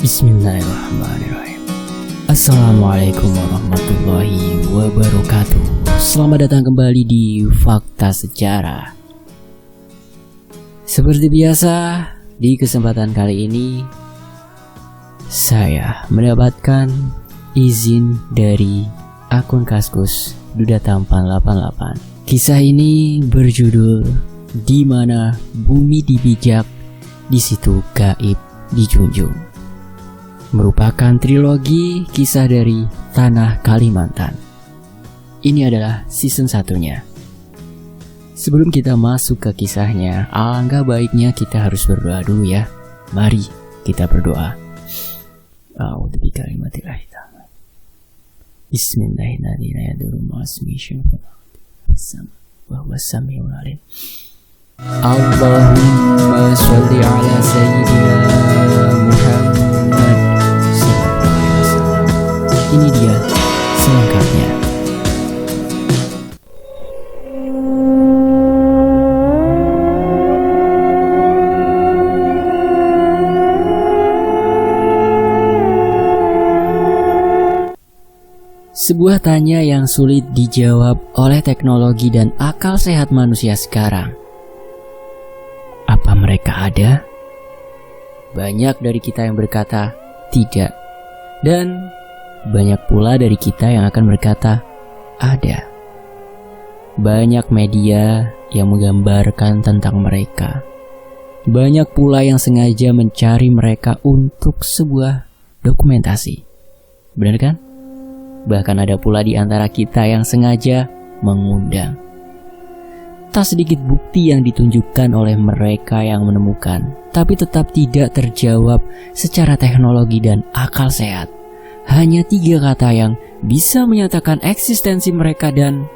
Bismillahirrahmanirrahim. Assalamualaikum warahmatullahi wabarakatuh. Selamat datang kembali di Fakta Sejarah. Seperti biasa, di kesempatan kali ini saya mendapatkan izin dari akun Kaskus Duda Tampan 88. Kisah ini berjudul Di Mana Bumi Dibijak, di Situ Gaib Dijunjung. Merupakan trilogi kisah dari Tanah Kalimantan. Ini adalah season 1-nya. Sebelum kita masuk ke kisahnya, alangkah baiknya kita harus berdoa dulu ya. Mari kita berdoa. A'udzu bikalimatillahi ta'ala. Bismillahirrahmanirrahim. Allahumma sholli ala sayyidina Muhammad. Ini dia selengkapnya. Sebuah tanya yang sulit dijawab oleh teknologi dan akal sehat manusia sekarang. Apa mereka ada? Banyak dari kita yang berkata tidak. Dan banyak pula dari kita yang akan berkata ada. Banyak media yang menggambarkan tentang mereka. Banyak pula yang sengaja mencari mereka untuk sebuah dokumentasi. Benar kan? Bahkan ada pula di antara kita yang sengaja mengundang. Tak sedikit bukti yang ditunjukkan oleh mereka yang menemukan, tapi tetap tidak terjawab secara teknologi dan akal sehat. Hanya 3 kata yang bisa menyatakan eksistensi mereka, dan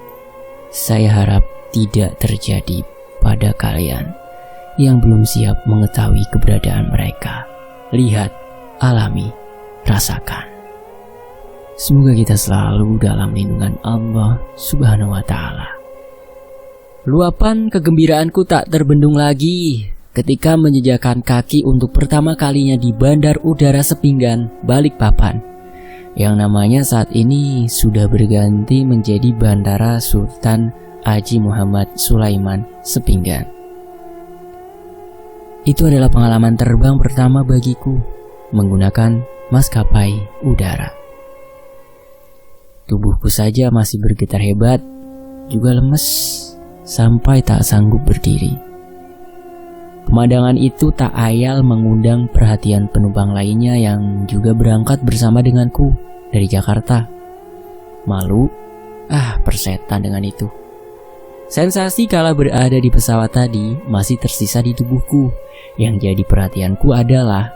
saya harap tidak terjadi pada kalian yang belum siap mengetahui keberadaan mereka. Lihat, alami, rasakan. Semoga kita selalu dalam lindungan Allah Subhanahu wa Ta'ala. Luapan kegembiraanku tak terbendung lagi ketika menjejakkan kaki untuk pertama kalinya di Bandar Udara Sepinggan, Balikpapan, yang namanya saat ini sudah berganti menjadi Bandara Sultan Haji Muhammad Sulaiman Sepinggan. Itu adalah pengalaman terbang pertama bagiku menggunakan maskapai udara. Tubuhku saja masih bergetar hebat, juga lemes sampai tak sanggup berdiri. Pemandangan itu tak ayal mengundang perhatian penumpang lainnya yang juga berangkat bersama denganku dari Jakarta. Malu? Persetan dengan itu. Sensasi kala berada di pesawat tadi masih tersisa di tubuhku. Yang jadi perhatianku adalah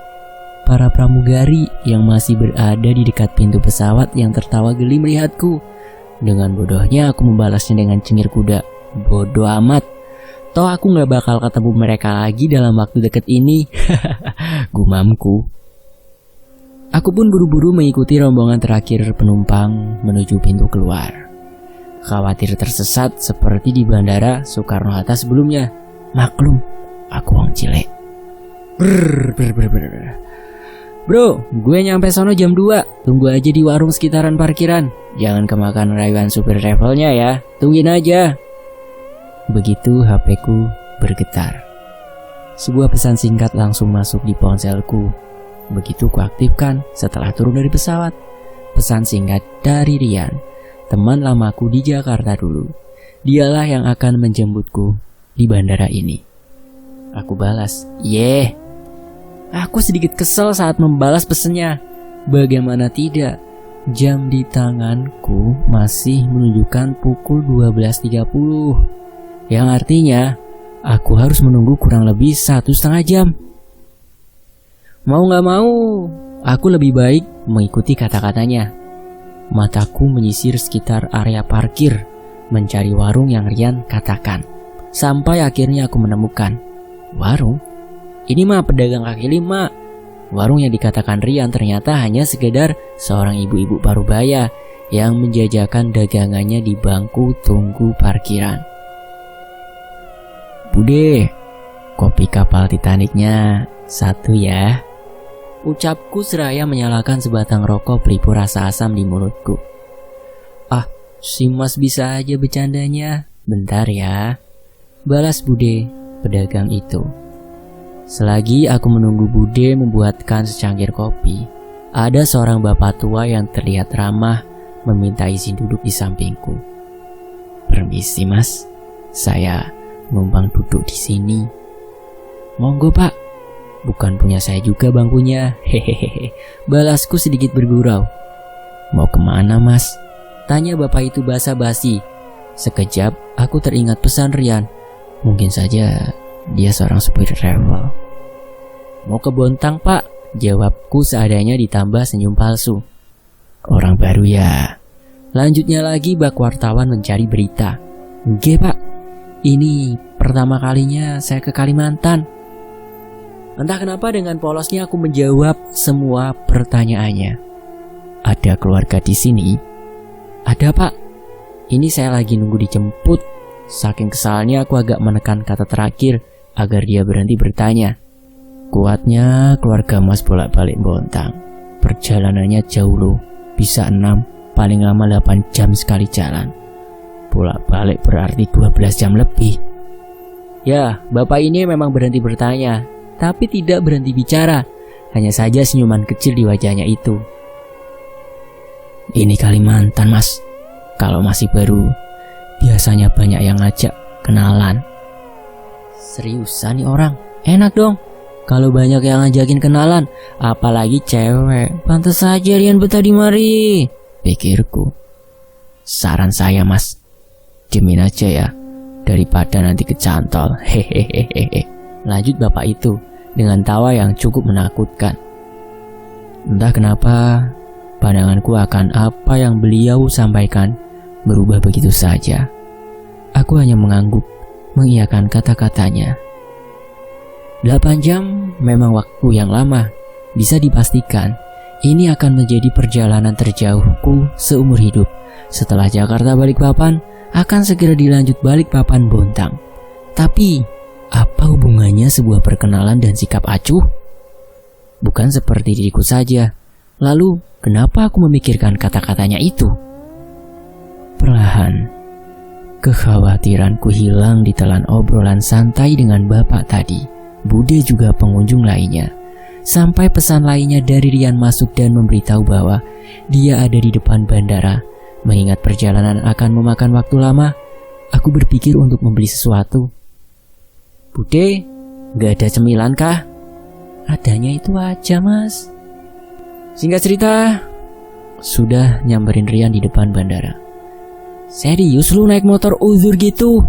para pramugari yang masih berada di dekat pintu pesawat yang tertawa geli melihatku. Dengan bodohnya aku membalasnya dengan cengir kuda. Bodoh amat. Toh aku gak bakal ketemu mereka lagi dalam waktu dekat ini. Gumamku. Aku pun buru-buru mengikuti rombongan terakhir penumpang menuju pintu keluar. Khawatir tersesat seperti di Bandara Soekarno-Hatta sebelumnya. Maklum, aku wong cilek. Bro, gue nyampe sono jam 2. Tunggu aja di warung sekitaran parkiran. Jangan kemakan rayuan supir travelnya ya. Tungguin aja. Begitu HP-ku bergetar. Sebuah pesan singkat langsung masuk di ponselku. Begitu ku aktifkan setelah turun dari pesawat. Pesan singkat dari Rian, teman lamaku di Jakarta dulu. Dialah yang akan menjemputku di bandara ini. Aku balas, "Yeh." Aku sedikit kesal saat membalas pesannya. Bagaimana tidak? Jam di tanganku masih menunjukkan pukul 12.30. Yang artinya, aku harus menunggu kurang lebih 1,5 jam. Mau gak mau, aku lebih baik mengikuti kata-katanya. Mataku menyisir sekitar area parkir, mencari warung yang Rian katakan. Sampai akhirnya aku menemukan. Warung? Ini mah pedagang kaki lima. Warung yang dikatakan Rian ternyata hanya sekedar seorang ibu-ibu parubaya yang menjajakan dagangannya di bangku tunggu parkiran. "Bude, kopi kapal Titanicnya 1 ya." ucapku seraya menyalakan sebatang rokok pelipur rasa asam di mulutku. Ah, si Mas bisa aja bercandanya. Bentar ya, balas Bude, pedagang itu. Selagi aku menunggu Bude membuatkan secangkir kopi, ada seorang bapak tua yang terlihat ramah meminta izin duduk di sampingku. Permisi Mas, saya numpang duduk di sini. Monggo Pak, bukan punya saya juga bangkunya. Hehehe, balasku sedikit bergurau. Mau kemana Mas? Tanya bapak itu basa-basi. Sekejap aku teringat pesan Rian. Mungkin saja dia seorang supir travel. Mau ke Bontang Pak, jawabku seadanya ditambah senyum palsu. Orang baru ya. Lanjutnya lagi bak wartawan mencari berita. Nggih Pak, ini pertama kalinya saya ke Kalimantan. Entah kenapa dengan polosnya aku menjawab semua pertanyaannya. Ada keluarga di sini? Ada Pak. Ini saya lagi nunggu dijemput. Saking kesalnya aku agak menekan kata terakhir agar dia berhenti bertanya. Kuatnya keluarga Mas bolak-balik Bontang. Perjalanannya jauh loh. Bisa 6, paling lama 8 jam sekali jalan. Bolak-balik berarti 12 jam lebih. Ya, bapak ini memang berhenti bertanya, tapi tidak berhenti bicara. Hanya saja senyuman kecil di wajahnya itu. Ini Kalimantan Mas. Kalau masih baru, biasanya banyak yang ngajak kenalan. Seriusan nih orang? Enak dong kalau banyak yang ngajakin kenalan, apalagi cewek. Pantes saja Rian betah di mari, pikirku. Saran saya Mas, diemin aja ya, daripada nanti kecantol. Hehehehe. Lanjut bapak itu dengan tawa yang cukup menakutkan. Entah kenapa pandanganku akan apa yang beliau sampaikan berubah begitu saja. Aku hanya mengangguk, mengiyakan kata-katanya. 8 jam memang waktu yang lama. Bisa dipastikan ini akan menjadi perjalanan terjauhku seumur hidup. Setelah Jakarta Balikpapan, akan segera dilanjut Balikpapan Bontang. Tapi apa hubungannya sebuah perkenalan dan sikap acuh? Bukan seperti diriku saja. Lalu kenapa aku memikirkan kata-katanya itu? Perlahan kekhawatiranku hilang ditelan obrolan santai dengan bapak tadi, Bude juga pengunjung lainnya. Sampai pesan lainnya dari Rian masuk dan memberitahu bahwa dia ada di depan bandara. Mengingat perjalanan akan memakan waktu lama, aku berpikir untuk membeli sesuatu. Bude, gak ada cemilan kah? Adanya itu aja Mas. Singkat cerita, sudah nyamperin Rian di depan bandara. Serius lu naik motor uzur gitu?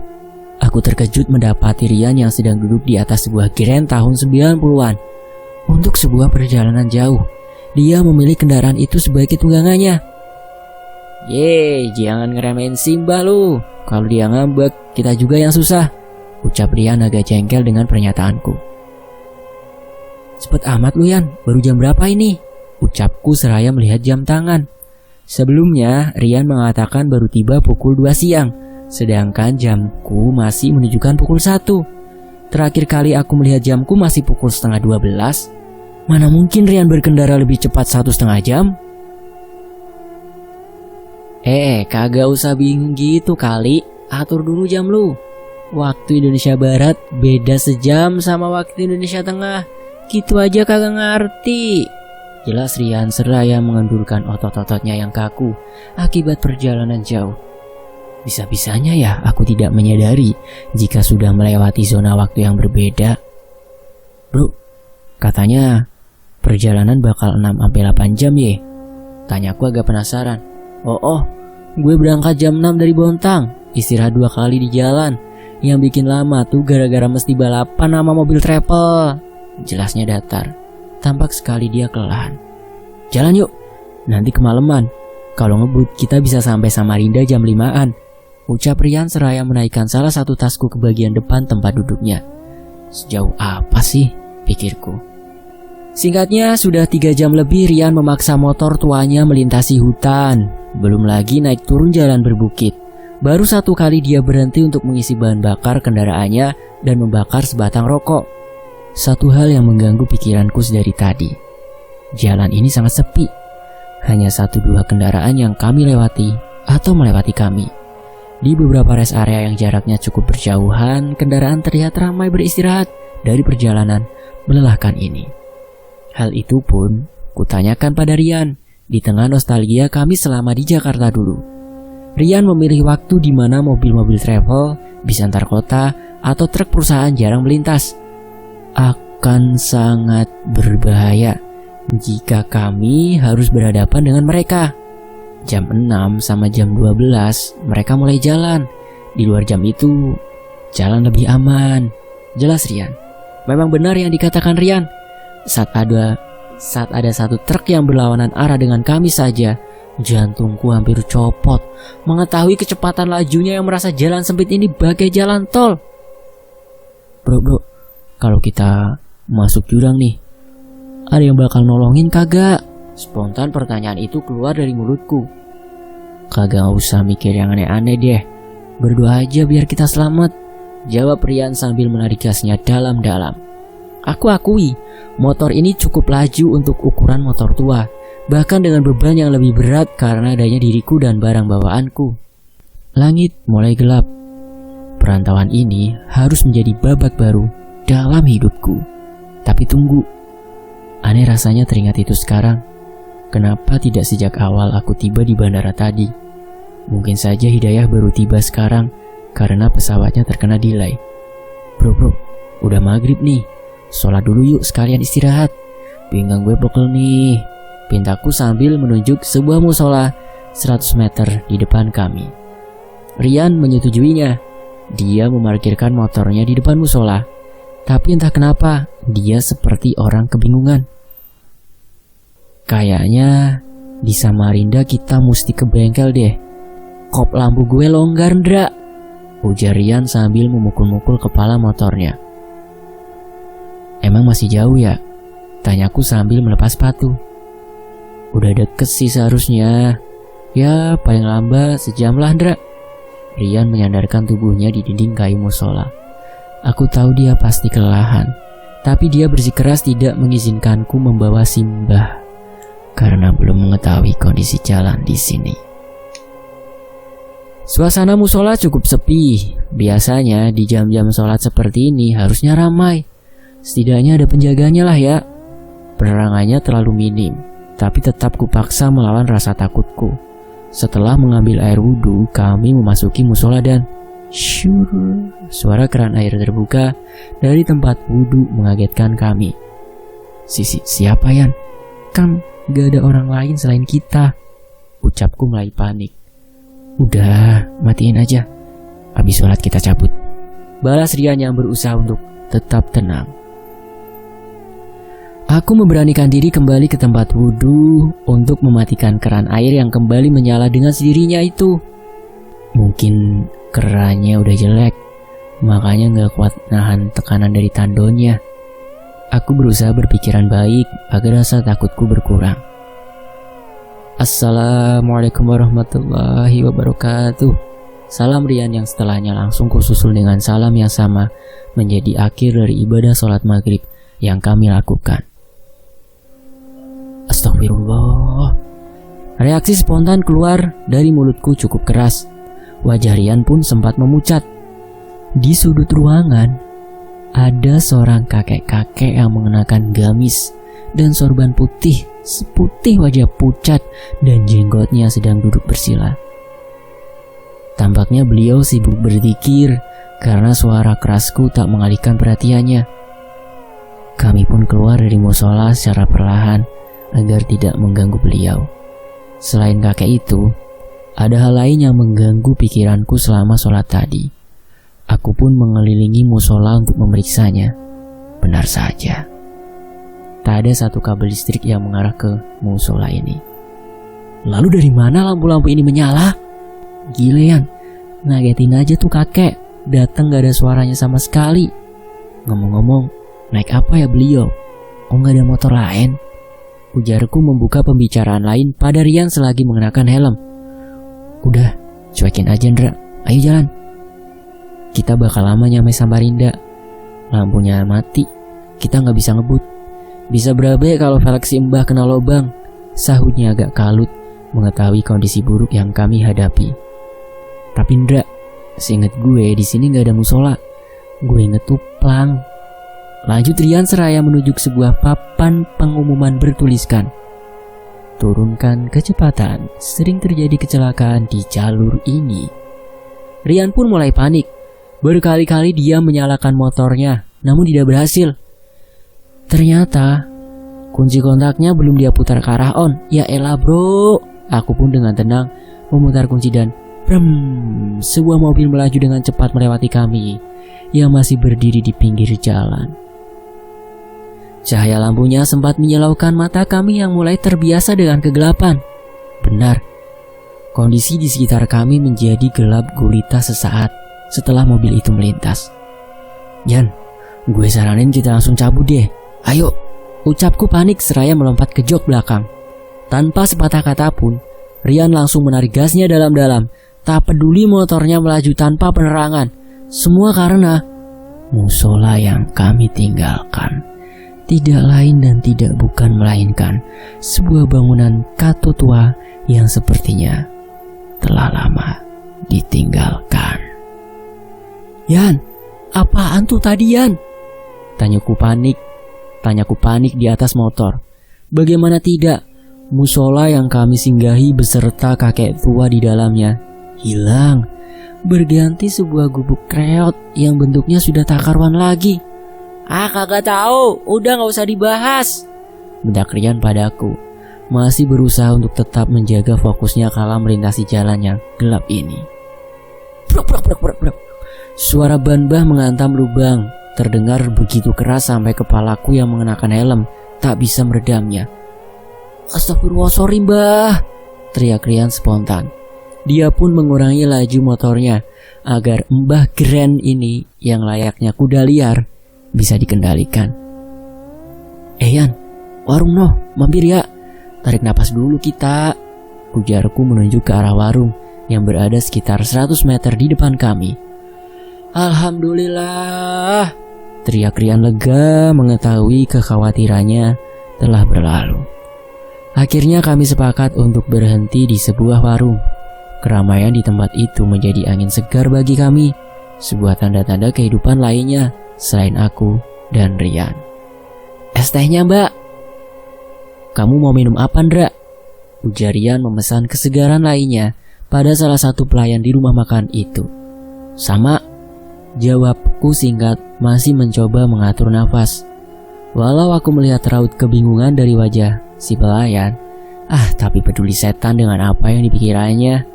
Aku terkejut mendapati Rian yang sedang duduk di atas sebuah Grand tahun 90-an. Untuk sebuah perjalanan jauh, dia memilih kendaraan itu sebagai tunggangannya. Yeay, jangan ngeremehin Simbah lu. Kalau dia ngambek, kita juga yang susah, ucap Rian agak jengkel dengan pernyataanku. Cepet amat lu Yan, baru jam berapa ini? Ucapku seraya melihat jam tangan. Sebelumnya, Rian mengatakan baru tiba pukul 2 siang. Sedangkan jamku masih menunjukkan pukul 1. Terakhir kali aku melihat jamku masih pukul setengah 12. Mana mungkin Rian berkendara lebih cepat 1,5 jam? Kagak usah bingung gitu kali. Atur dulu jam lu. Waktu Indonesia Barat beda sejam sama waktu Indonesia Tengah. Gitu aja kagak ngerti. Jelas Rian seraya mengendurkan otot-ototnya yang kaku akibat perjalanan jauh. Bisa-bisanya ya aku tidak menyadari jika sudah melewati zona waktu yang berbeda. Bro, katanya perjalanan bakal 6-8 jam ye. Tanyaku agak penasaran. Oh, gue berangkat jam 6 dari Bontang. Istirahat 2 kali di jalan. Yang bikin lama tuh gara-gara mesti balapan sama mobil travel. Jelasnya datar. Tampak sekali dia kelelahan. Jalan yuk, nanti kemalaman. Kalau ngebut kita bisa sampai Samarinda jam 5-an. Ucap Rian seraya menaikkan salah satu tasku ke bagian depan tempat duduknya. Sejauh apa sih, pikirku. Singkatnya, sudah 3 jam lebih Rian memaksa motor tuanya melintasi hutan. Belum lagi naik turun jalan berbukit. Baru 1 kali dia berhenti untuk mengisi bahan bakar kendaraannya dan membakar sebatang rokok. Satu hal yang mengganggu pikiranku dari tadi. jalan ini sangat sepi. Hanya 1-2 kendaraan yang kami lewati atau melewati kami. Di beberapa rest area yang jaraknya cukup berjauhan, kendaraan terlihat ramai beristirahat dari perjalanan melelahkan ini. Hal itu pun kutanyakan pada Rian di tengah nostalgia kami selama di Jakarta dulu. Rian memilih waktu di mana mobil-mobil travel, bis antar kota, atau truk perusahaan jarang melintas. Akan sangat berbahaya jika kami harus berhadapan dengan mereka. Jam 6 sama jam 12 mereka mulai jalan. Di luar jam itu jalan lebih aman. Jelas Rian. Memang benar yang dikatakan Rian. Saat ada satu truk yang berlawanan arah dengan kami saja, jantungku hampir copot mengetahui kecepatan lajunya yang merasa jalan sempit ini bagai jalan tol. Bro, kalau kita masuk jurang nih, ada yang bakal nolongin kagak? Spontan pertanyaan itu keluar dari mulutku. Kagak usah mikir yang aneh-aneh deh. Berdoa aja biar kita selamat, jawab Rian sambil menarik gasnya dalam-dalam. Aku akui, motor ini cukup laju untuk ukuran motor tua, bahkan dengan beban yang lebih berat karena adanya diriku dan barang bawaanku. Langit mulai gelap. Perantauan ini harus menjadi babak baru dalam hidupku. Tapi tunggu, aneh rasanya teringat itu sekarang. Kenapa tidak sejak awal aku tiba di bandara tadi? Mungkin saja Hidayah baru tiba sekarang karena pesawatnya terkena delay. Bro, udah maghrib nih. Sholat dulu yuk sekalian istirahat. Pinggang gue pegel nih, pintaku sambil menunjuk sebuah musola 100 meter di depan kami. Rian menyetujuinya. Dia memarkirkan motornya di depan musola. Tapi entah kenapa, dia seperti orang kebingungan. Kayaknya di Samarinda kita mesti ke bengkel deh. Kop lampu gue longgar ndra, ujar Rian sambil memukul-mukul kepala motornya. Emang masih jauh ya? Tanyaku sambil melepas sepatu. Udah deket sih seharusnya. Ya paling lambat sejam lah ndra. Rian menyandarkan tubuhnya di dinding kayu musola. Aku tahu dia pasti kelelahan, tapi dia bersikeras tidak mengizinkanku membawa Simbah karena belum mengetahui kondisi jalan di sini. Suasana musola cukup sepi. Biasanya di jam-jam sholat seperti ini harusnya ramai. Setidaknya ada penjaganya lah ya. Penerangannya terlalu minim, tapi tetap kupaksa melawan rasa takutku. Setelah mengambil air wudhu, kami memasuki musola dan syur, suara keran air terbuka dari tempat wudhu mengagetkan kami. Siapa Yan? Kan gak ada orang lain selain kita, ucapku mulai panik. Udah, matiin aja. Habis sholat kita cabut, balas Rian yang berusaha untuk tetap tenang. Aku memberanikan diri kembali ke tempat wudhu untuk mematikan keran air yang kembali menyala dengan sendirinya itu. Mungkin kerannya udah jelek, makanya gak kuat nahan tekanan dari tandonnya. Aku berusaha berpikiran baik agar rasa takutku berkurang. Assalamualaikum warahmatullahi wabarakatuh. Salam Rian yang setelahnya langsung kususul dengan salam yang sama menjadi akhir dari ibadah sholat maghrib yang kami lakukan. Astagfirullah. Reaksi spontan keluar dari mulutku cukup keras. Wajah Rian pun sempat memucat. Di sudut ruangan ada seorang kakek-kakek yang mengenakan gamis dan sorban putih, seputih wajah pucat dan jenggotnya sedang duduk bersila. Tampaknya beliau sibuk berzikir karena suara kerasku tak mengalihkan perhatiannya. Kami pun keluar dari musola secara perlahan agar tidak mengganggu beliau. Selain kakek itu, ada hal lain yang mengganggu pikiranku selama sholat tadi. Aku pun mengelilingi musola untuk memeriksanya. Benar saja, tak ada satu kabel listrik yang mengarah ke musola ini. Lalu dari mana lampu-lampu ini menyala? Gile Yan, ngagetin aja tuh kakek. Datang gak ada suaranya sama sekali. Ngomong-ngomong, naik apa ya beliau? Oh gak ada motor lain? Ujarku membuka pembicaraan lain pada Rian selagi mengenakan helm. Udah, cuekin aja Ndra. Ayo jalan. Kita bakal lama nyampe Samarinda. Lampunya mati, kita gak bisa ngebut. Bisa berabe kalau velg si Mbah kena lobang, sahutnya agak kalut mengetahui kondisi buruk yang kami hadapi. Tapi Ndra, seinget gue di sini nggak ada musola. Gue ngetuplang. Lanjut Rian seraya menuju ke sebuah papan pengumuman bertuliskan, turunkan kecepatan, sering terjadi kecelakaan di jalur ini. Rian pun mulai panik. Berkali-kali dia menyalakan motornya, namun tidak berhasil. Ternyata kunci kontaknya belum dia putar ke arah on. Ya elah bro. Aku pun dengan tenang memutar kunci dan sebuah mobil melaju dengan cepat melewati kami yang masih berdiri di pinggir jalan. Cahaya lampunya sempat menyilaukan mata kami yang mulai terbiasa dengan kegelapan. Benar, kondisi di sekitar kami menjadi gelap gulita sesaat setelah mobil itu melintas. Jan, gue saranin kita langsung cabut deh. Ayo, ucapku panik seraya melompat ke jok belakang. Tanpa sepatah kata pun, Rian langsung menarik gasnya dalam-dalam. Tak peduli motornya melaju tanpa penerangan. Semua karena musola yang kami tinggalkan tidak lain dan tidak bukan melainkan sebuah bangunan kato tua yang sepertinya telah lama ditinggalkan. Yan, apaan tuh tadi Yan? Tanyaku panik di atas motor. Bagaimana tidak, musola yang kami singgahi beserta kakek tua di dalamnya hilang, berganti sebuah gubuk kreot yang bentuknya sudah tak karuan lagi. Ah kagak tahu, udah gak usah dibahas, bedak Rian padaku, masih berusaha untuk tetap menjaga fokusnya kala melintasi jalan yang gelap ini. Brok. Suara ban bah menghantam lubang terdengar begitu keras sampai kepalaku yang mengenakan helm tak bisa meredamnya. Astagfirullah, sorry mbah, teriak Rian spontan. Dia pun mengurangi laju motornya agar Mbah Grand ini yang layaknya kuda liar bisa dikendalikan. Yan, warung noh, mampir ya. Tarik napas dulu kita, ujarku menunjuk ke arah warung yang berada sekitar 100 meter di depan kami. Alhamdulillah, teriak Rian lega mengetahui kekhawatirannya telah berlalu. Akhirnya kami sepakat untuk berhenti di sebuah warung. Keramaian di tempat itu menjadi angin segar bagi kami, sebuah tanda-tanda kehidupan lainnya selain aku dan Rian. Es tehnya mbak. Kamu mau minum apa Ndra? Ujar Rian memesan kesegaran lainnya pada salah satu pelayan di rumah makan itu. Sama, jawabku singkat masih mencoba mengatur nafas. Walau aku melihat raut kebingungan dari wajah si pelayan, tapi peduli setan dengan apa yang dipikirannya.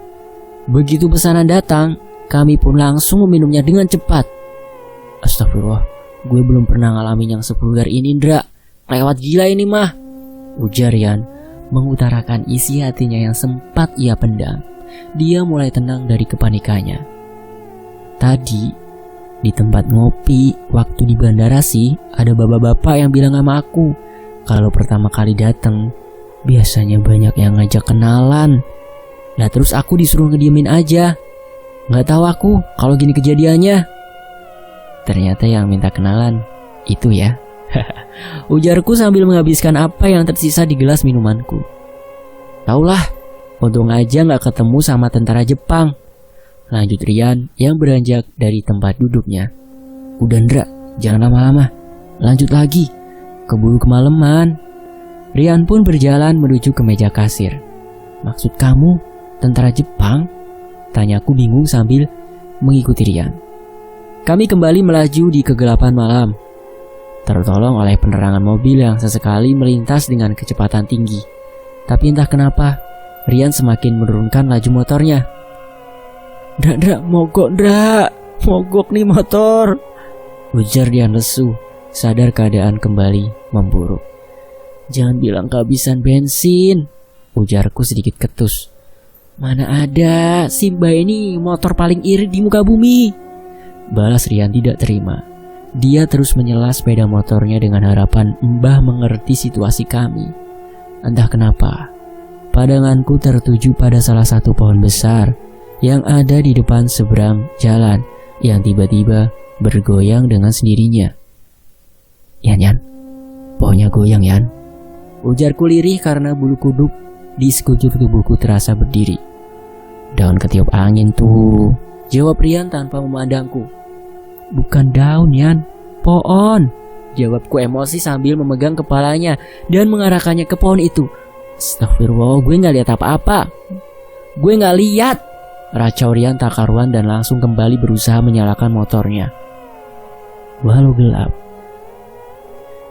Begitu pesanan datang, kami pun langsung meminumnya dengan cepat. Astagfirullah, gue belum pernah ngalamin yang sevulgar ini Ndra. Lewat gila ini mah, ujar Rian mengutarakan isi hatinya yang sempat ia pendam. Dia mulai tenang dari kepanikannya. Tadi di tempat ngopi waktu di bandara sih ada bapak-bapak yang bilang sama aku kalau pertama kali datang biasanya banyak yang ngajak kenalan. Nah terus aku disuruh ngediemin aja. Gak tahu aku kalau gini kejadiannya. Ternyata yang minta kenalan itu ya. Ujarku sambil menghabiskan apa yang tersisa di gelas minumanku. Taulah, untung aja gak ketemu sama tentara Jepang, lanjut Rian yang beranjak dari tempat duduknya. Udah Ndra, jangan lama-lama, lanjut lagi, keburu kemalaman. Rian pun berjalan menuju ke meja kasir. Maksud kamu tentara Jepang? Tanyaku bingung sambil mengikuti Rian. Kami kembali melaju di kegelapan malam, tertolong oleh penerangan mobil yang sesekali melintas dengan kecepatan tinggi. Tapi entah kenapa Rian semakin menurunkan laju motornya. Ndra, mogok nih motor, ujar Rian lesu, sadar keadaan kembali memburuk. Jangan bilang kehabisan bensin, ujarku sedikit ketus. Mana ada, si Mbak ini motor paling irit di muka bumi, balas Rian tidak terima. Dia terus menyela sepeda motornya dengan harapan Mbah mengerti situasi kami. Entah kenapa, pandanganku tertuju pada salah satu pohon besar yang ada di depan seberang jalan yang tiba-tiba bergoyang dengan sendirinya. Yan, pohon Pokoknya goyang, Yan. Ujarku lirih karena bulu kuduk di sekujur tubuhku terasa berdiri. Daun ketiup angin tuh, jawab Rian tanpa memandangku. Bukan daun, Yan, pohon, jawabku emosi sambil memegang kepalanya dan mengarahkannya ke pohon itu. Astagfirullah, gue gak lihat apa-apa. Gue gak lihat, racau Rian tak karuan dan langsung kembali berusaha menyalakan motornya. Walau gelap,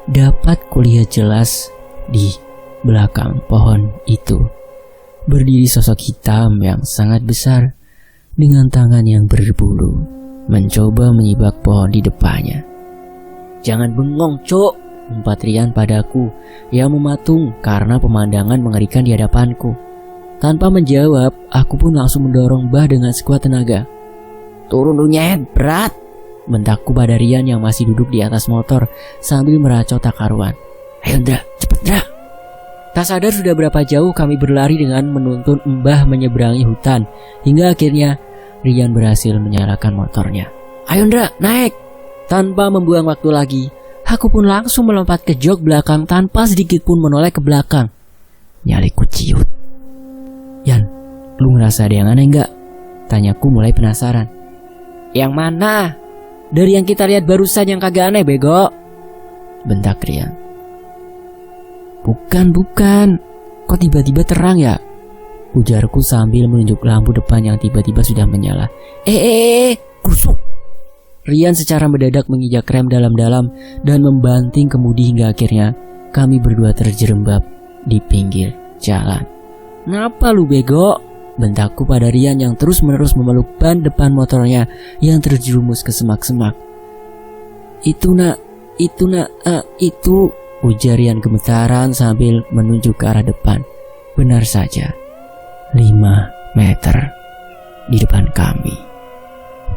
dapat kulihat jelas di belakang pohon itu berdiri sosok hitam yang sangat besar dengan tangan yang berbulu mencoba menyibak pohon di depannya. Jangan bengong, Cok, umpat Rian padaku yang mematung karena pemandangan mengerikan di hadapanku. Tanpa menjawab, aku pun langsung mendorong Bah dengan sekuat tenaga. Turun lu nyet, berat, bentakku pada Rian yang masih duduk di atas motor sambil meracau tak karuan. Ayo Ndra, cepet Ndra. Tak sadar sudah berapa jauh kami berlari dengan menuntun Mbah menyeberangi hutan, hingga akhirnya Rian berhasil menyalakan motornya. Ayo Ndra, naik. Tanpa membuang waktu lagi, aku pun langsung melompat ke jok belakang tanpa sedikit pun menoleh ke belakang. Nyaliku ciut. Yan, lu ngerasa ada yang aneh gak? Tanyaku mulai penasaran. Yang mana? Dari yang kita lihat barusan yang kagak aneh, bego, bentak Rian. Bukan. Kok tiba-tiba terang ya? Ujarku sambil menunjuk lampu depan yang tiba-tiba sudah menyala. Kusuk. Rian secara mendadak menginjak rem dalam-dalam dan membanting kemudi hingga akhirnya kami berdua terjerembab di pinggir jalan. Kenapa lu bego? Bentakku pada Rian yang terus-menerus memeluk ban depan motornya yang terjerumus ke semak-semak. Itu ujar Rian gemetaran sambil menunjuk ke arah depan. Benar saja, 5 meter di depan kami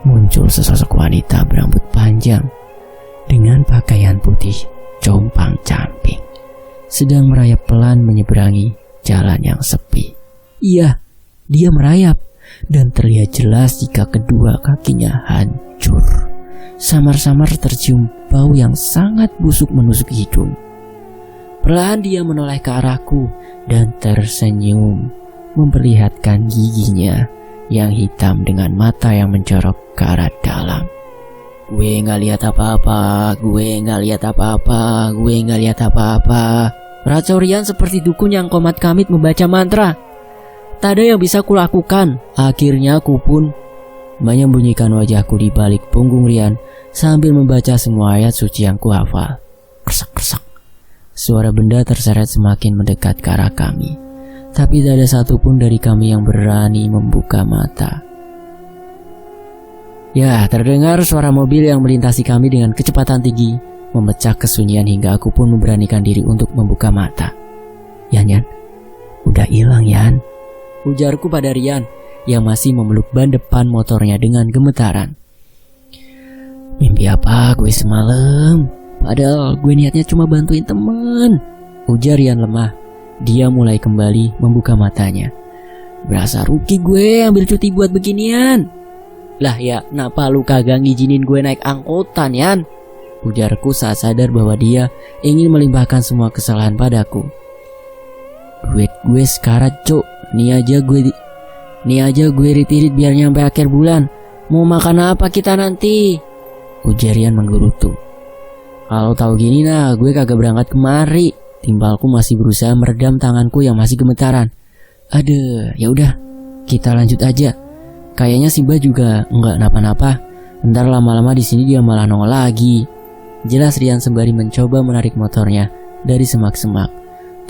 muncul sesosok wanita berambut panjang dengan pakaian putih compang-camping sedang merayap pelan menyeberangi jalan yang sepi. Iya, dia merayap dan terlihat jelas jika kedua kakinya hancur. Samar-samar tercium bau yang sangat busuk menusuk hidung. Perlahan dia menoleh ke arahku dan tersenyum memperlihatkan giginya yang hitam dengan mata yang mencorok ke arah dalam. Gue gak lihat apa-apa. Racau Rian seperti dukun yang komat kamit membaca mantra. Tak ada yang bisa kulakukan. Akhirnya aku pun menyembunyikan wajahku di balik punggung Rian sambil membaca semua ayat suci yang kuhafal. Kersak-kersak. Suara benda terseret semakin mendekat ke arah kami, tapi tak ada satupun dari kami yang berani membuka mata. Ya, terdengar suara mobil yang melintasi kami dengan kecepatan tinggi, memecah kesunyian hingga aku pun memberanikan diri untuk membuka mata. Yan, udah hilang Yan, ujarku pada Rian yang masih memeluk ban depan motornya dengan gemetaran. Mimpi apa gue semalam? Padahal gue niatnya cuma bantuin temen, ujar Rian lemah. Dia mulai kembali membuka matanya. Berasa rugi gue ambil cuti buat beginian. Lah ya, kenapa lu kagak ngizinin gue naik angkutan Yan? Ujarku saat sadar bahwa dia ingin melimpahkan semua kesalahan padaku. Duit gue sekarat Cuk. Nih aja gue irit-irit biar nyampe akhir bulan. Mau makan apa kita nanti? Ujar Rian menggerutu. Kalau tahu gini nah, gue kagak berangkat kemari. Timbalku masih berusaha meredam tanganku yang masih gemetaran. Aduh, ya udah, kita lanjut aja. Kayaknya Simba juga enggak napa-napa. Ntar lama-lama di sini dia malah nongol lagi. Jelas Rian sembari mencoba menarik motornya dari semak-semak.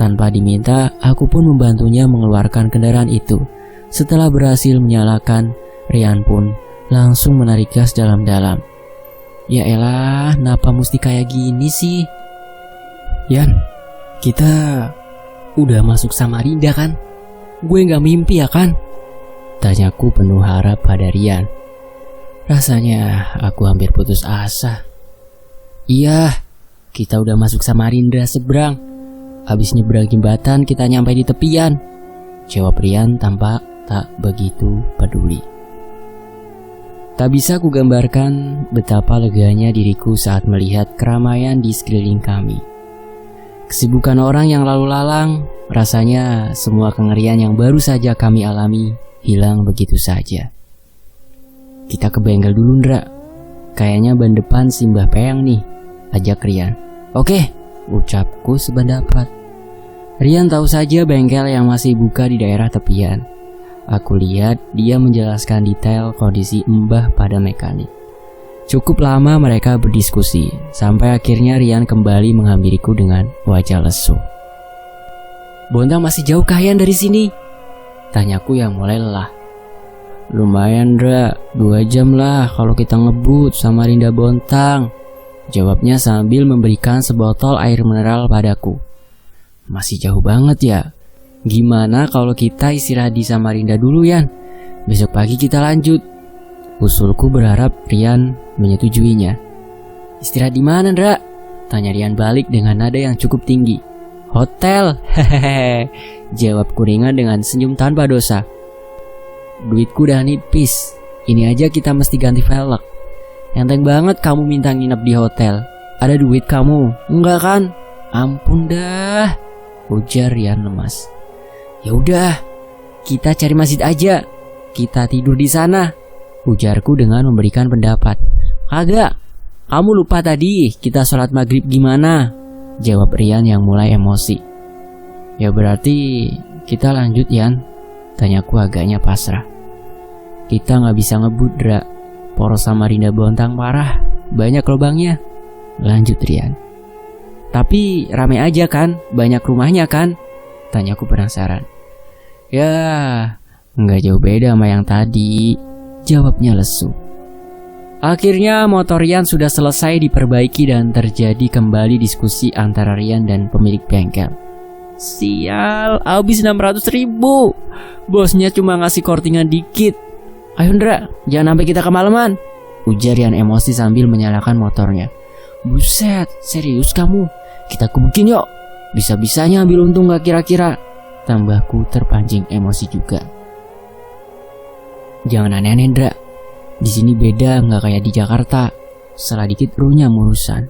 Tanpa diminta, aku pun membantunya mengeluarkan kendaraan itu. Setelah berhasil menyalakan, Rian pun langsung menarik gas dalam-dalam. Ya elah, kenapa mesti kayak gini sih? Yan, kita udah masuk Samarinda kan? Gue gak mimpi ya kan? Tanyaku penuh harap pada Rian. Rasanya aku hampir putus asa. Iya, kita udah masuk Samarinda seberang. Habis nyebrang jembatan kita nyampe di tepian, jawab Rian tanpa tak begitu peduli. Tak bisa kugambarkan betapa leganya diriku saat melihat keramaian di sekeliling kami. Kesibukan orang yang lalu lalang, rasanya semua kengerian yang baru saja kami alami hilang begitu saja. Kita ke bengkel dulu, Ndra. Kayaknya ban depan simbah peyang nih, ajak Rian. Oke, ucapku sependapat. Rian tahu saja bengkel yang masih buka di daerah tepian. Aku lihat dia menjelaskan detail kondisi Mbah pada mekanik. Cukup lama mereka berdiskusi, sampai akhirnya Rian kembali menghampiriku dengan wajah lesu. Bontang masih jauh kayan dari sini? Tanyaku yang mulai lelah. Lumayan, Dra, 2 jam lah kalau kita ngebut Samarinda Bontang, jawabnya sambil memberikan sebotol air mineral padaku. Masih jauh banget ya? Gimana kalau kita istirahat di Samarinda dulu, Yan? Besok pagi kita lanjut. Usulku berharap Rian menyetujuinya. Istirahat di mana, Ndra? Tanya Rian balik dengan nada yang cukup tinggi. Hotel, hehehe. Jawabku ringan dengan senyum tanpa dosa. Duitku udah nipis. Ini aja kita mesti ganti velg. Enteng banget kamu minta nginep di hotel. Ada duit kamu? Enggak kan? Ampun dah, ujar Rian lemas. Ya udah, kita cari masjid aja. Kita tidur di sana, ujarku dengan memberikan pendapat. Kagak, kamu lupa tadi kita sholat maghrib gimana? Jawab Rian yang mulai emosi. Ya berarti kita lanjut, Yan, tanyaku agaknya pasrah. Kita gak bisa ngebut, Dra. Poros Samarinda Bontang parah, banyak lubangnya. Lanjut, Rian. Tapi rame aja kan? Banyak rumahnya kan? Tanyaku penasaran. Ya, gak jauh beda sama yang tadi, jawabnya lesu. Akhirnya motor Rian sudah selesai diperbaiki dan terjadi kembali diskusi antara Rian dan pemilik bengkel. Sial, habis 600.000. Bosnya cuma ngasih kortingan dikit. Ayo, Ndra, jangan sampai kita kemalaman, ujar Rian emosi sambil menyalakan motornya. Buset, serius kamu? Kita kebukin yuk. Bisa-bisanya ambil untung gak kira-kira, tambahku terpancing emosi juga. Jangan aneh-aneh, Ndra. Di sini beda, nggak kayak di Jakarta. Salah dikit runyam urusan.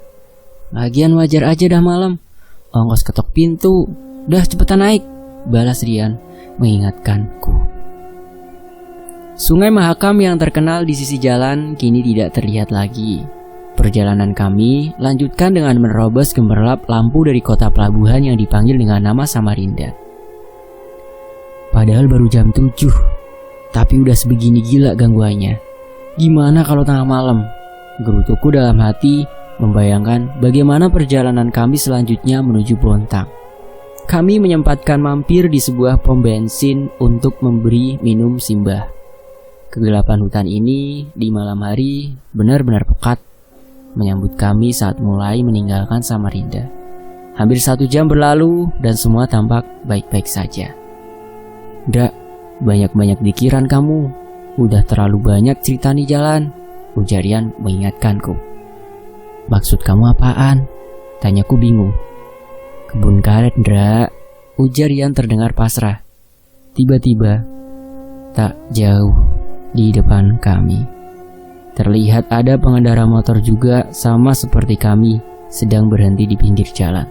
Lagian wajar aja dah malam. Ongkos ketok pintu. Dah cepetan naik, balas Rian mengingatkanku. Sungai Mahakam yang terkenal di sisi jalan kini tidak terlihat lagi. Perjalanan kami lanjutkan dengan menerobos gemerlap lampu dari kota pelabuhan yang dipanggil dengan nama Samarinda. Padahal baru jam 7, tapi udah sebegini gila gangguannya. Gimana kalau tengah malam? Gerutuku dalam hati membayangkan bagaimana perjalanan kami selanjutnya menuju Bontang. Kami menyempatkan mampir di sebuah pom bensin untuk memberi minum Simbah. Kegelapan hutan ini di malam hari benar-benar pekat menyambut kami saat mulai meninggalkan Samarinda. Hampir 1 jam berlalu dan semua tampak baik-baik saja. Ndak, banyak-banyak pikiran kamu. Udah terlalu banyak cerita di jalan, ujar Rian mengingatkanku. Maksud kamu apaan? Tanyaku bingung. Kebun karet, Ndra, ujar Rian terdengar pasrah. Tiba-tiba, tak jauh di depan kami, terlihat ada pengendara motor juga sama seperti kami sedang berhenti di pinggir jalan.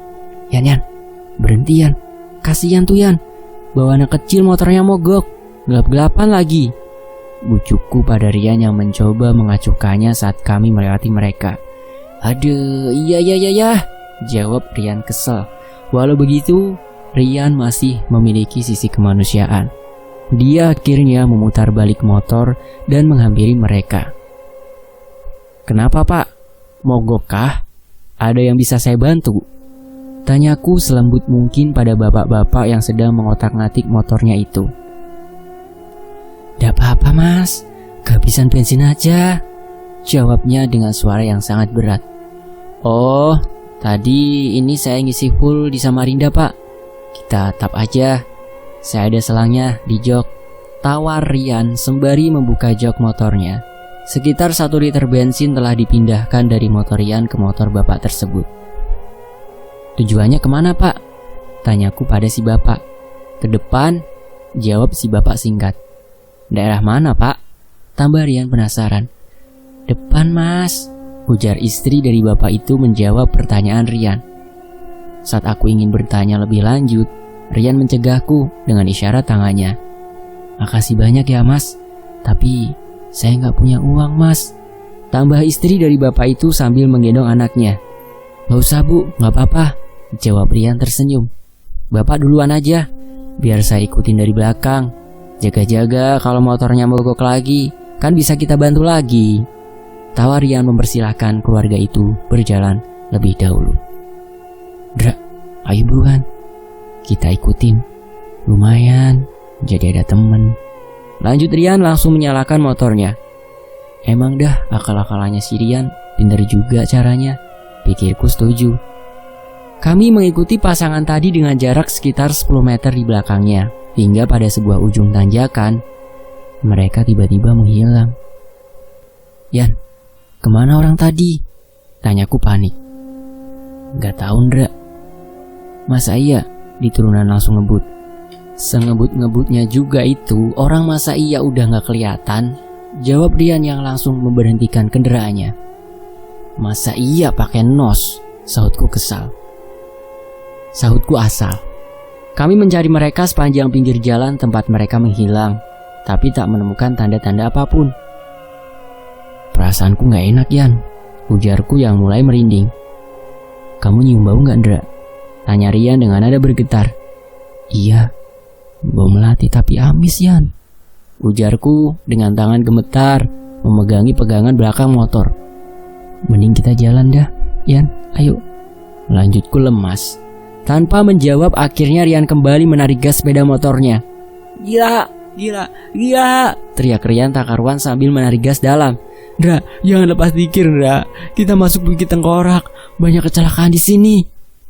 Yan, berhenti Yan, kasihan tuh Yan, bawa anak kecil motornya mogok, gelap-gelapan lagi. Bucukku pada Rian yang mencoba mengacuhkannya saat kami melewati mereka. Aduh, iya, jawab Rian kesel. Walau begitu, Rian masih memiliki sisi kemanusiaan. Dia akhirnya memutar balik motor dan menghampiri mereka. Kenapa, Pak? Mogok kah? Ada yang bisa saya bantu? Tanyaku selembut mungkin pada bapak-bapak yang sedang mengotak-ngatik motornya itu. Gak apa-apa, Mas, kehabisan bensin aja, jawabnya dengan suara yang sangat berat. Oh, tadi ini saya ngisi full di Samarinda, Pak. Kita tap aja, saya ada selangnya di jok, tawar Rian sembari membuka jok motornya. Sekitar 1 liter bensin telah dipindahkan dari motor Rian ke motor bapak tersebut. Tujuannya kemana, Pak? Tanyaku pada si bapak. Ke depan, jawab si bapak singkat. Daerah mana, Pak? Tambah Rian penasaran. Depan, Mas, ujar istri dari bapak itu menjawab pertanyaan Rian. Saat aku ingin bertanya lebih lanjut, Rian mencegahku dengan isyarat tangannya. Makasih banyak ya mas, tapi saya nggak punya uang mas. Tambah istri dari bapak itu sambil menggendong anaknya. Gak usah bu, gak apa-apa, jawab Rian tersenyum. Bapak duluan aja, biar saya ikutin dari belakang. Jaga-jaga kalau motornya mogok lagi, kan bisa kita bantu lagi. Tawa Rian mempersilahkan keluarga itu berjalan lebih dahulu. Dra, ayo buruan, kita ikutin. Lumayan, jadi ada temen. Lanjut Rian langsung menyalakan motornya. Emang dah akal-akalannya si Rian, pinter juga caranya. Pikirku setuju. Kami mengikuti pasangan tadi dengan jarak sekitar 10 meter di belakangnya. Hingga pada sebuah ujung tanjakan, mereka tiba-tiba menghilang. Yan, kemana orang tadi? Tanyaku panik. Gak tahu Ndra. Masa iya di turunan langsung ngebut? Sengebut-ngebutnya juga itu, orang masa iya udah gak kelihatan? Jawab Rian yang langsung memberhentikan kendaraannya. Masa iya pakai nos? Sahutku kesal. Sahutku asal. Kami mencari mereka sepanjang pinggir jalan tempat mereka menghilang, tapi tak menemukan tanda-tanda apapun. Perasaanku gak enak Yan, ujarku yang mulai merinding. Kamu nyium bau gak Ndra? Tanya Rian dengan nada bergetar. Iya, bau melati tapi amis Yan, ujarku dengan tangan gemetar memegangi pegangan belakang motor. Mending kita jalan dah, Yan, ayo. Lanjutku lemas. Tanpa menjawab akhirnya Rian kembali menarik gas sepeda motornya. Gila, gila, gila, teriak Rian tak karuan sambil menarik gas dalam. Ndra, jangan lepas dikir Ndra, kita masuk Bukit Tengkorak, banyak kecelakaan di sini.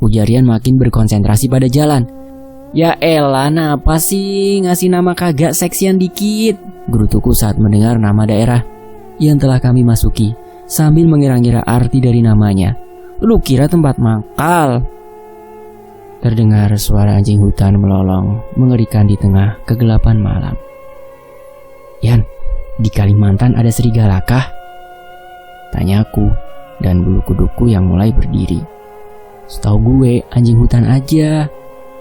Ujar Rian makin berkonsentrasi pada jalan. Ya elah, apa sih ngasih nama kagak seksian dikit? Gerutuku saat mendengar nama daerah yang telah kami masuki, sambil mengira-ngira arti dari namanya. Lu kira tempat mangkal? Terdengar suara anjing hutan melolong mengerikan di tengah kegelapan malam. Yan, di Kalimantan ada serigala kah? Tanyaku dan bulu kuduku yang mulai berdiri. Setahu gue anjing hutan aja.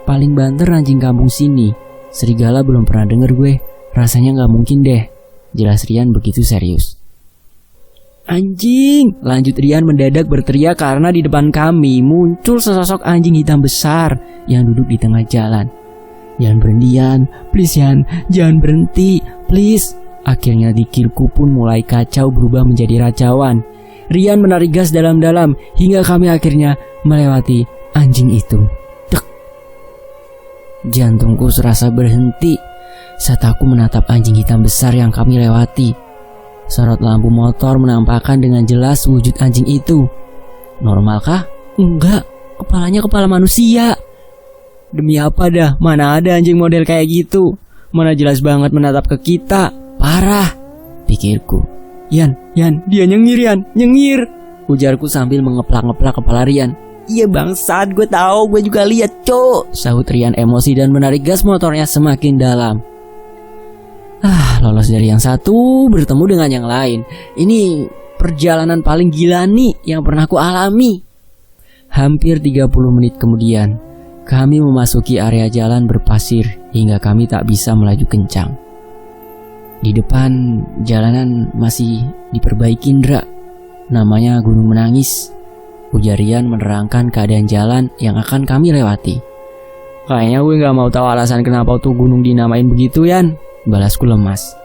Paling banter anjing kampung sini. Serigala belum pernah denger gue. Rasanya gak mungkin deh. Jelas Rian begitu serius. Anjing! Lanjut Rian mendadak berteriak karena di depan kami muncul sesosok anjing hitam besar yang duduk di tengah jalan. Jangan berhenti Yan, please Yan, jangan berhenti, please. Akhirnya dikirku pun mulai kacau berubah menjadi racauan. Rian menarik gas dalam-dalam hingga kami akhirnya melewati anjing itu. Dek. Jantungku serasa berhenti saat aku menatap anjing hitam besar yang kami lewati. Sorot lampu motor menampakkan dengan jelas wujud anjing itu. Normalkah? Enggak, kepalanya kepala manusia. Demi apa dah, mana ada anjing model kayak gitu. Mana jelas banget menatap ke kita. Parah, pikirku. Yan, dia nyengir Yan, nyengir, ujarku sambil mengeplak-ngeplak kepala Rian. Iya bangsat, gue tahu, gue juga lihat cok, sahut Rian emosi dan menarik gas motornya semakin dalam. Lolos dari yang satu bertemu dengan yang lain. Ini perjalanan paling gila nih yang pernah aku alami. Hampir 30 menit kemudian, kami memasuki area jalan berpasir hingga kami tak bisa melaju kencang. Di depan jalanan masih diperbaiki Ndra. Namanya Gunung Menangis. Ujar Rian menerangkan keadaan jalan yang akan kami lewati. Kayaknya gue gak mau tahu alasan kenapa tuh gunung dinamain begitu Yan, balasku lemas.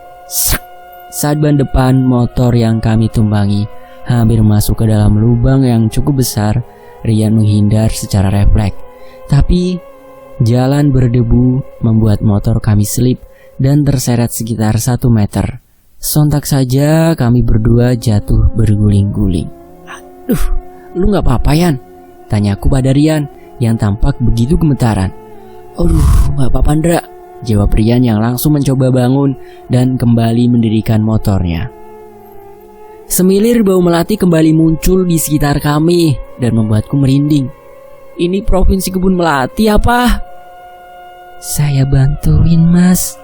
Saat ban depan motor yang kami tumpangi hampir masuk ke dalam lubang yang cukup besar, Rian menghindar secara refleks. Tapi jalan berdebu membuat motor kami slip dan terseret sekitar 1 meter. Sontak saja kami berdua jatuh berguling-guling. Aduh, lu gak apa-apa Yan? Tanyaku pada Rian yang tampak begitu gemetaran. Aduh, gak apa-apa Ndra, jawab Rian yang langsung mencoba bangun dan kembali mendirikan motornya. Semilir bau melati kembali muncul di sekitar kami dan membuatku merinding. Ini provinsi kebun melati apa? Saya bantuin mas.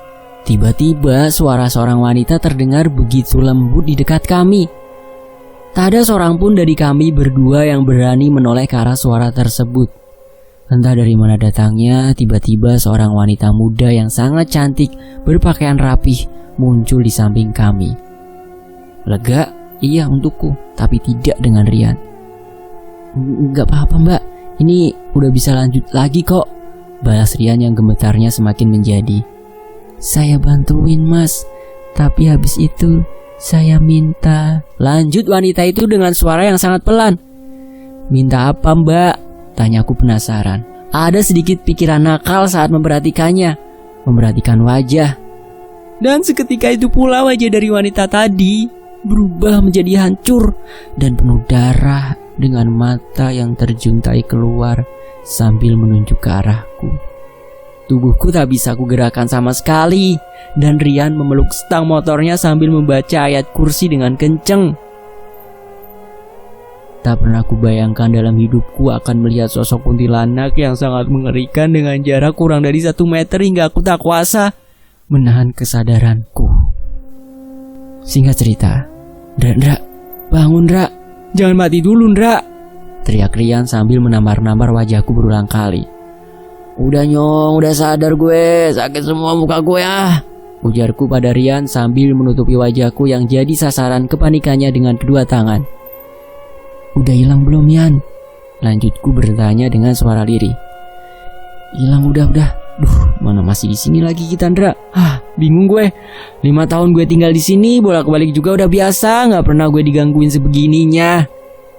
Tiba-tiba suara seorang wanita terdengar begitu lembut di dekat kami. Tak ada seorang pun dari kami berdua yang berani menoleh ke arah suara tersebut. Entah dari mana datangnya, tiba-tiba seorang wanita muda yang sangat cantik berpakaian rapih muncul di samping kami. Lega, iya untukku, tapi tidak dengan Rian. Enggak apa-apa mbak, ini udah bisa lanjut lagi kok, balas Rian yang gemetarnya semakin menjadi. Saya bantuin mas, tapi habis itu saya minta. Lanjut wanita itu dengan suara yang sangat pelan. Minta apa mbak? Tanyaku penasaran. Ada sedikit pikiran nakal saat memperhatikannya, memperhatikan wajah. Dan seketika itu pula wajah dari wanita tadi berubah menjadi hancur dan penuh darah dengan mata yang terjuntai keluar sambil menunjuk ke arahku. Tubuhku tak bisa kugerakkan sama sekali dan Rian memeluk stang motornya sambil membaca ayat kursi dengan kenceng. Tak pernah kubayangkan dalam hidupku akan melihat sosok kuntilanak yang sangat mengerikan dengan jarak kurang dari 1 meter hingga aku tak kuasa menahan kesadaranku. Singkat cerita, Ndra, bangun Ndra, jangan mati dulu Ndra, teriak Rian sambil menambar-nambar wajahku berulang kali. Udah nyong, udah sadar gue, sakit semua muka gue ah, ujarku pada Rian sambil menutupi wajahku yang jadi sasaran kepanikannya dengan kedua tangan. Udah hilang belum Yan? Lanjutku bertanya dengan suara lirih. Hilang udah. Duh, mana masih di sini lagi kita Ndra? Bingung gue. 5 tahun gue tinggal di sini, bolak-balik juga udah biasa, nggak pernah gue digangguin sebegininya.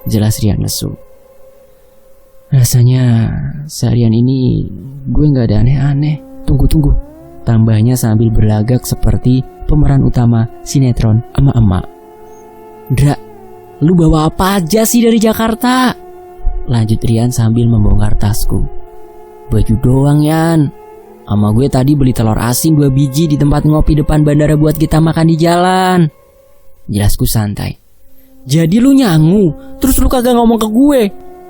Jelas Rian lesu. Rasanya seharian ini gue nggak ada aneh-aneh. Tunggu. Tambahnya sambil berlagak seperti pemeran utama sinetron emak-emak. Ndra, lu bawa apa aja sih dari Jakarta? Lanjut Rian sambil membongkar tasku. Baju doang Yan. Ama gue tadi beli telur asin 2 biji di tempat ngopi depan bandara buat kita makan di jalan. Jelasku santai. Jadi lu nyangu, terus lu kagak ngomong ke gue?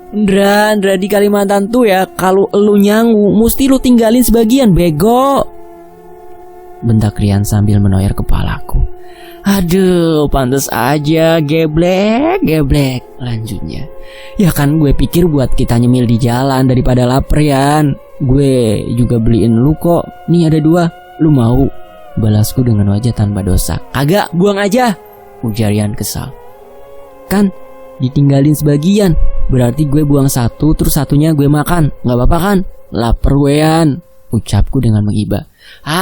Ndra di Kalimantan tuh ya, kalau lu nyangu mesti lu tinggalin sebagian bego. Bentak Rian sambil menoyor kepalaku. Aduh, pantas aja geblek. Lanjutnya, ya kan gue pikir buat kita nyemil di jalan daripada lapar Yan. Gue juga beliin lu kok. Nih ada 2, lu mau? Balasku dengan wajah tanpa dosa. Kagak, buang aja, ujar Yan kesal. Kan ditinggalin sebagian, berarti gue buang 1 terus 1-nya gue makan. Gak apa-apa kan? Lapar gue Yan, ucapku dengan menghibah.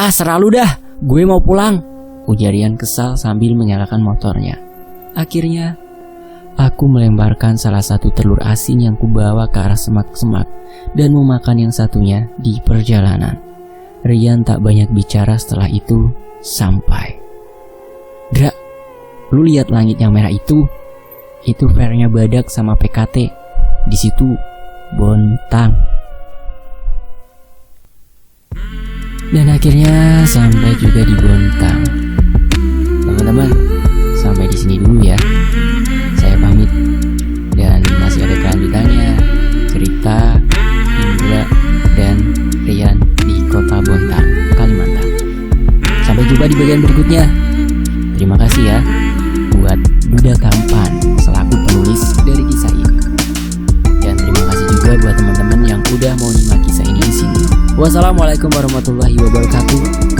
Serah lu dah, gue mau pulang, ujar Yan kesal sambil menyalakan motornya. Akhirnya aku melemparkan salah satu telur asin yang kubawa ke arah semak-semak dan memakan yang satunya di perjalanan. Rian tak banyak bicara setelah itu sampai. Dra, lu lihat langit yang merah itu? Itu fairnya Badak sama PKT. Di situ Bontang. Dan akhirnya sampai juga di Bontang. Teman-teman, sampai di sini dulu ya. Saya pamit. Dan masih ada kelanjutannya cerita Indra dan Rian di kota Bontang, Kalimantan. Sampai jumpa di bagian berikutnya. Terima kasih ya buat Duda Tampan selaku penulis dari kisah ini. Dan terima kasih juga buat teman-teman yang udah mau nyimak kisah ini di sini. Wassalamualaikum warahmatullahi wabarakatuh.